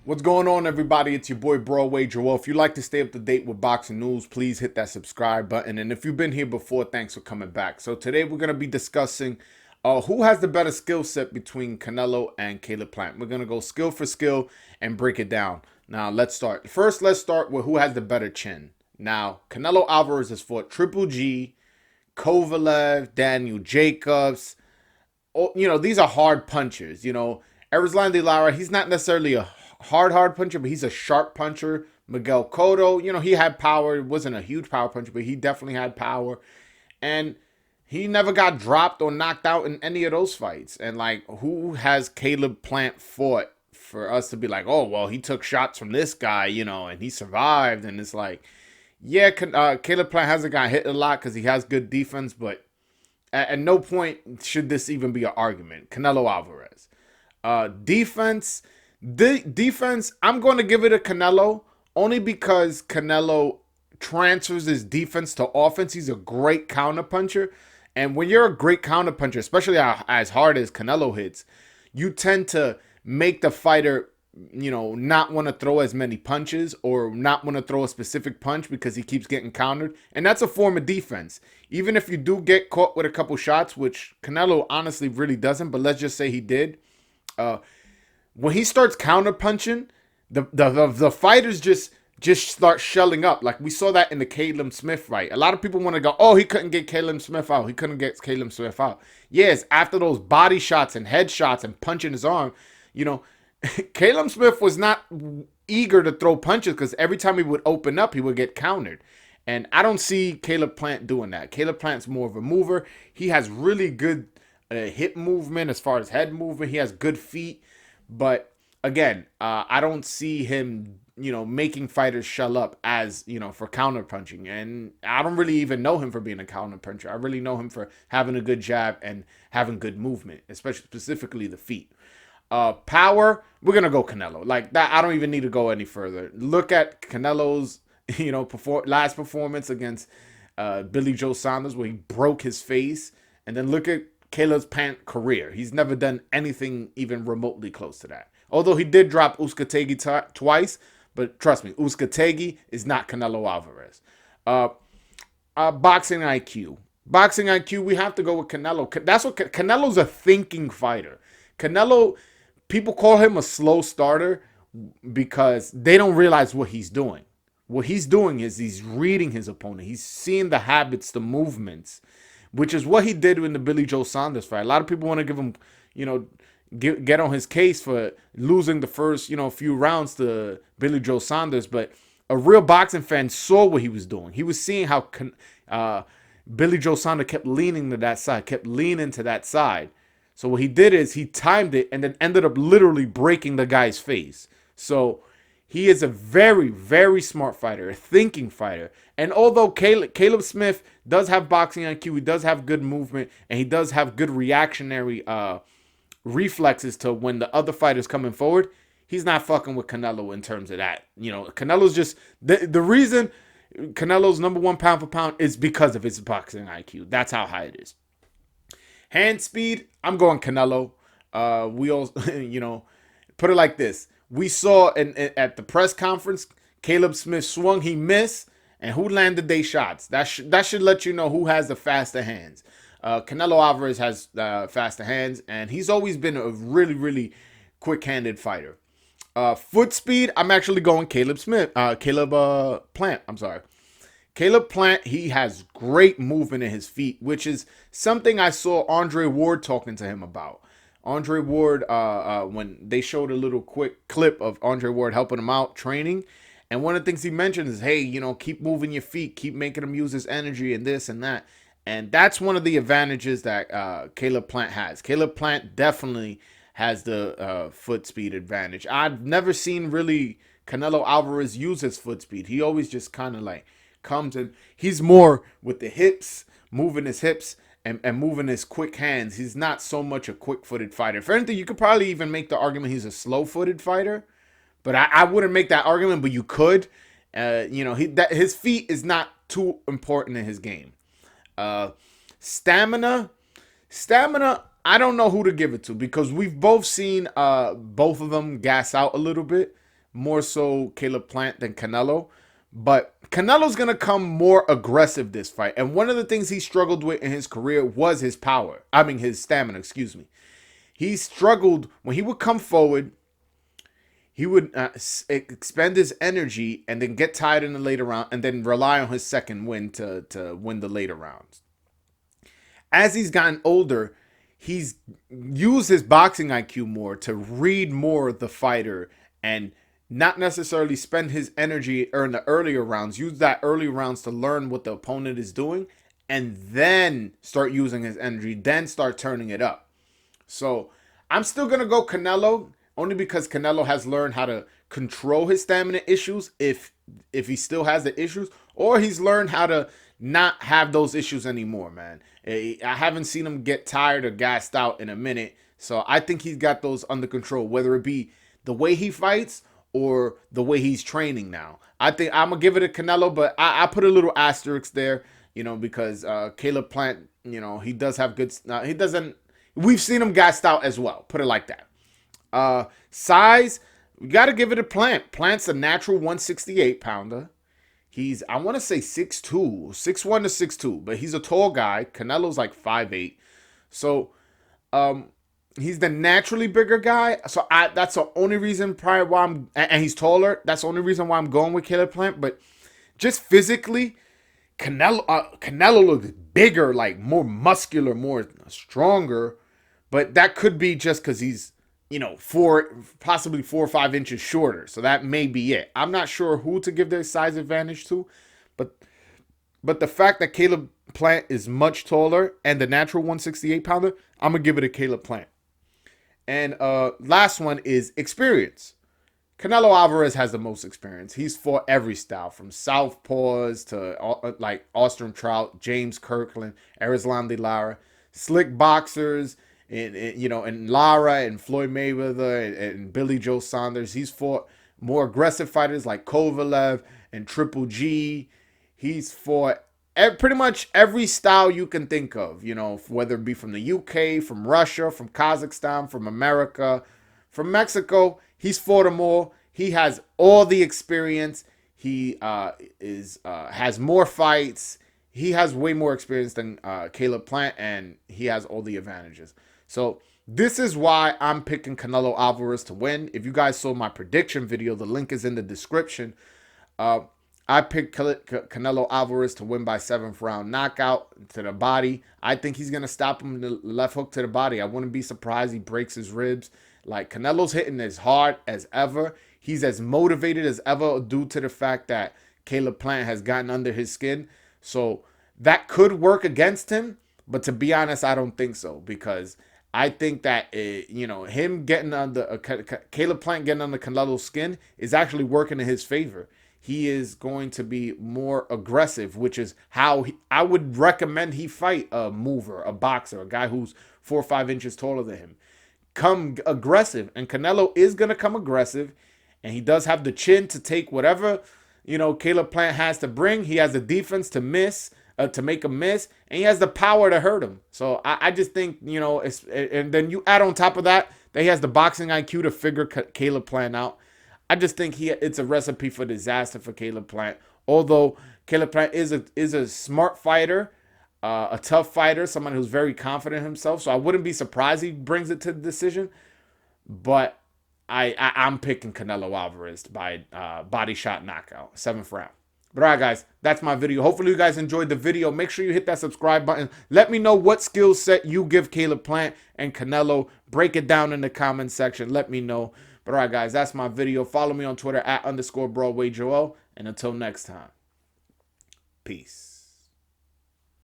What's going on, everybody? It's your boy Broadway Joel. If you like to stay up to date with boxing news, please hit that subscribe button. And if you've been here before, thanks for coming back. So today we're going to be discussing who has the better skill set between Canelo and Caleb Plant. We're going to go skill for skill and break it down. Now, let's start. First, let's start with who has the better chin. Now, Canelo Alvarez has fought Triple G, Kovalev, Daniel Jacobs. Oh, these are hard punchers. Erislan De Lara, he's not necessarily a hard puncher, but he's a sharp puncher. Miguel Cotto, he had power. It wasn't a huge power puncher, but he definitely had power. And he never got dropped or knocked out in any of those fights. And, who has Caleb Plant fought for us to be like, oh, well, he took shots from this guy, and he survived. And it's like, yeah, Caleb Plant hasn't got hit a lot because he has good defense, but at no point should this even be an argument. Canelo Alvarez. Defense, I'm going to give it a Canelo only because Canelo transfers his defense to offense. He's a great counterpuncher. And when you're a great counterpuncher, especially as hard as Canelo hits, you tend to make the fighter, not want to throw as many punches or not want to throw a specific punch because he keeps getting countered. And that's a form of defense. Even if you do get caught with a couple shots, which Canelo honestly really doesn't, but let's just say he did. When he starts counterpunching, the fighters just start shelling up. Like we saw that in the Caleb Smith fight. A lot of people want to go, oh, he couldn't get Caleb Smith out. He couldn't get Caleb Smith out. Yes, after those body shots and head shots and punching his arm, Caleb Smith was not eager to throw punches because every time he would open up, he would get countered. And I don't see Caleb Plant doing that. Caleb Plant's more of a mover. He has really good hip movement as far as head movement. He has good feet. But again, I don't see him, making fighters shell up as, for counterpunching. And I don't really even know him for being a counterpuncher. I really know him for having a good jab and having good movement, especially specifically the feet. Power, we're going to go Canelo. Like that, I don't even need to go any further. Look at Canelo's, last performance against Billy Joe Saunders where he broke his face. And then look at Caleb Plant career. He's never done anything even remotely close to that. Although he did drop Uzcategui twice, but trust me, Uzcategui is not Canelo Alvarez. Boxing IQ. Boxing IQ, we have to go with Canelo. That's what Canelo's a thinking fighter. Canelo, people call him a slow starter because they don't realize what he's doing. What he's doing is he's reading his opponent. He's seeing the habits, the movements, which is what he did in the Billy Joe Saunders fight. A lot of people want to give him, get on his case for losing the first, few rounds to Billy Joe Saunders. But a real boxing fan saw what he was doing. He was seeing how Billy Joe Saunders kept leaning to that side, kept leaning to that side. So what he did is he timed it and then ended up literally breaking the guy's face. So he is a very, very smart fighter, a thinking fighter. And although Caleb Smith does have boxing IQ, he does have good movement, and he does have good reactionary reflexes to when the other fighter's coming forward, he's not fucking with Canelo in terms of that. Canelo's just... The reason Canelo's number one pound for pound is because of his boxing IQ. That's how high it is. Hand speed, I'm going Canelo. We all, put it like this. We saw at the press conference, Caleb Smith swung, he missed, and who landed they shots? That should let you know who has the faster hands. Canelo Alvarez has faster hands, and he's always been a really, really quick-handed fighter. Foot speed, I'm actually going Caleb Plant. I'm sorry. Caleb Plant, he has great movement in his feet, which is something I saw Andre Ward talking to him about. Andre Ward, when they showed a little quick clip of Andre Ward helping him out training, and one of the things he mentioned is, hey, keep moving your feet, keep making him use his energy and this and that. And that's one of the advantages that Caleb Plant has. Caleb Plant definitely has the foot speed advantage. I've never seen really Canelo Alvarez use his foot speed. He always just kind of like comes and he's more with the hips, moving his hips, and moving his quick hands. He's not so much a quick-footed fighter. If anything, you could probably even make the argument he's a slow-footed fighter. But I wouldn't make that argument, but you could. His feet is not too important in his game. Stamina, I don't know who to give it to because we've both seen both of them gas out a little bit. more so Caleb Plant than Canelo. But Canelo's going to come more aggressive this fight. And one of the things he struggled with in his career was his power. I mean, his stamina, excuse me. He struggled when he would come forward. He would expend his energy and then get tired in the later round and then rely on his second win to win the later rounds. As he's gotten older, he's used his boxing IQ more to read more the fighter and not necessarily spend his energy in the earlier rounds. Use that early rounds to learn what the opponent is doing and then start using his energy, then start turning it up. So I'm still going to go Canelo only because Canelo has learned how to control his stamina issues if he still has the issues, or he's learned how to not have those issues anymore, man. I haven't seen him get tired or gassed out in a minute. So I think he's got those under control, whether it be the way he fights or the way he's training now. I think I'm going to give it a Canelo, but I put a little asterisk there, because Caleb Plant, he does have good, he doesn't, we've seen him gassed out as well. Put it like that. Size, we got to give it a Plant. Plant's a natural 168 pounder. He's, I want to say 6'2", 6'1" to 6'2", but he's a tall guy. Canelo's like 5'8". So, he's the naturally bigger guy. So that's the only reason probably why and he's taller. That's the only reason why I'm going with Caleb Plant. But just physically, Canelo looks bigger, like more muscular, more stronger. But that could be just because he's, possibly 4 or 5 inches shorter. So that may be it. I'm not sure who to give their size advantage to, but the fact that Caleb Plant is much taller and the natural 168 pounder, I'm gonna give it a Caleb Plant. And last one is experience. Canelo Alvarez has the most experience. He's fought every style, from southpaws to like Austin Trout, James Kirkland, Erislan De Lara, slick boxers, and Lara and Floyd Mayweather and Billy Joe Saunders. He's fought more aggressive fighters like Kovalev and Triple G. He's fought pretty much every style you can think of, whether it be from the UK, from Russia, from Kazakhstan, from America, from Mexico. He's fought them all. He has all the experience. He has more fights. He has way more experience than Caleb Plant, and he has all the advantages. So this is why I'm picking Canelo Alvarez to win. If you guys saw my prediction video, the link is in the description. I picked Canelo Alvarez to win by 7th round knockout to the body. I think he's going to stop him with the left hook to the body. I wouldn't be surprised he breaks his ribs. Like, Canelo's hitting as hard as ever. He's as motivated as ever due to the fact that Caleb Plant has gotten under his skin. So that could work against him. But to be honest, I don't think so, because I think that, him getting under Caleb Plant getting under Canelo's skin is actually working in his favor. He is going to be more aggressive, which is how I would recommend he fight a mover, a boxer, a guy who's 4 or 5 inches taller than him. Come aggressive, and Canelo is going to come aggressive, and he does have the chin to take whatever, Caleb Plant has to bring. He has the defense to miss. To make him miss, and he has the power to hurt him. So I just think, and then you add on top of that he has the boxing IQ to figure Caleb Plant out. I just think it's a recipe for disaster for Caleb Plant. Although Caleb Plant is a smart fighter, a tough fighter, someone who's very confident in himself. So I wouldn't be surprised he brings it to the decision. But I'm picking Canelo Alvarez by body shot knockout, 7th round. But all right, guys, that's my video. Hopefully you guys enjoyed the video. Make sure you hit that subscribe button. Let me know what skill set you give Caleb Plant and Canelo. Break it down in the comment section. Let me know. But all right, guys, that's my video. Follow me on Twitter @_BroadwayJoel. And until next time, peace.